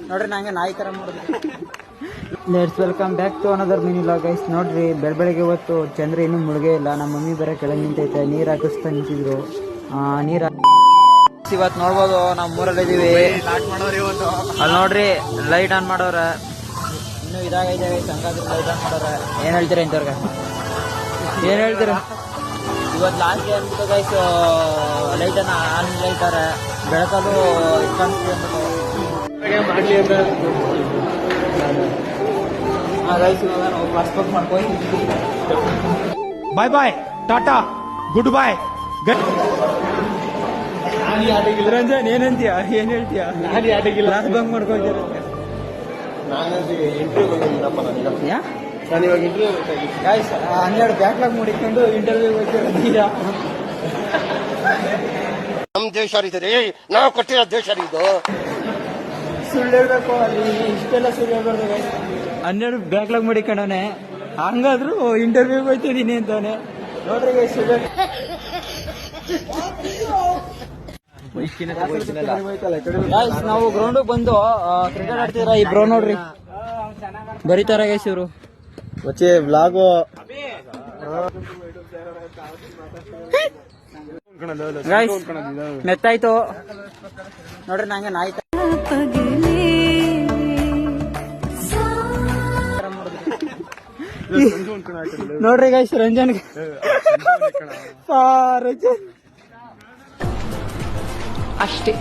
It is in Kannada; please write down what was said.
ನೋಡ್ರಿ ನಂಗೆ ನಾಯಿ ತರ ಮಾಡಿದ್ರಿ. Let's welcome back to another mini vlog guys. ನೋಡ್ರಿ ಬೆಳಗ್ಗೆ ಇವತ್ತು ಚಂದ್ರ ಇನ್ನೂ ಮುಳುಗೇ ಇಲ್ಲ. ನಮ್ಮ ಮಮ್ಮಿ ಬೇರೆ ಕೆಳಗೆ ನಿಂತೈತೆ, ನೀರು ಹಾಕಿಸ್ತಾ ನಿಂತಿದ್ರು. ನೀರು ಇವತ್ತು ನೋಡ್ಬೋದು ನಾವು ಮೂರಲ್ಲಿ ಇದೀವಿ. ಅಲ್ಲಿ ನೋಡ್ರಿ ಲೈಟ್ ಆನ್ ಮಾಡೋರ, ಇನ್ನೂ ಇದಾಗೈತೆ ಸಂಕ್ರಾಂತಿ ಲೈಟ್ ಆನ್ ಮಾಡೋರ. ಏನ್ ಹೇಳ್ತೀರಾ ಇಂಥವ್ರಿಗೆ? ಏನ್ ಹೇಳ್ತೀರಾ? ಇವತ್ತು ಲಾಸ್ಟ್ ಡೇ ಅಂದ್ಬಿಟ್ಟು ಗೈಸ್ ಲೈಟನ್ನು ಆನ್ ಲೈಟಾರೆ ಬೆಳಕಲು ಇಟ್ಕೊಂಡ್ತೀವಿ ಅಂದ್ಬಿಟ್ಟು ಗೈಸ್. ಇವಾಗ ನಾವು ಪಾಸ್ಪೋರ್ಟ್ ಮಾಡ್ಕೊಳ್ತೀವಿ. ಬಾಯ್ ಬಾಯ್, ಟಾಟಾ, ಗುಡ್ ಬಾಯ್. ರಂಜನ್ ಏನಂತೀಯ? ಏನ್ ಹೇಳ್ತೀಯ? ಕ್ಲಾಸ್ ಬಂಕ್ ಮಾಡ್ಕೊಳ್ತೀರ? ಗೈಸ್ 12 ಬ್ಯಾಕ್ಲಾಗ್ ಮಾಡಿಕೊಂಡು ಇಂಟರ್ವ್ಯೂ ಹೋಗ್ತೀರಾ? ನಮ್ ದೇಶ ನಾವು ಕೊಟ್ಟಿರೋ ದೇಶ ಇದು. ಸುಳ್ಳು ಹೇಳ್ಬೇಕು, ಅಲ್ಲಿ ಇಷ್ಟೆಲ್ಲ ಸುಳ್ಳು ಹೇಳ್ಬಾರ್ದು ಗೈಸ್. 12 ಬ್ಯಾಕ್ಲಾಗ್ ಮಾಡಿಕೊಂಡವನೆ, ಹಂಗಾದ್ರು ಇಂಟರ್ವ್ಯೂಗೆ ಹೋಗ್ತಿದ್ದೀನಿ ಅಂತವನೆ. ನೋಡ್ರಿ ಗೈಸ್, ನಾವು ಗ್ರೌಂಡ್ ಬಂದು ಕ್ರಿಕೆಟ್ ಆಡ್ತಿದ್ರ. ಇಬ್ರು ನೋಡ್ರಿ ಬರೀತಾರ ಗೈಸ್ ಇವರು. ಮತ್ತೆ ಬ್ಲಾಗು ಗೈಸ್ ಮೆತ್ತಾಯ್ತು ನೋಡ್ರಿ. ನಂಗೆ ನಾಯಿ ನೋಡ್ರಿ ಗೈಸ್ ರಂಜನ್ ಅಷ್ಟೇ.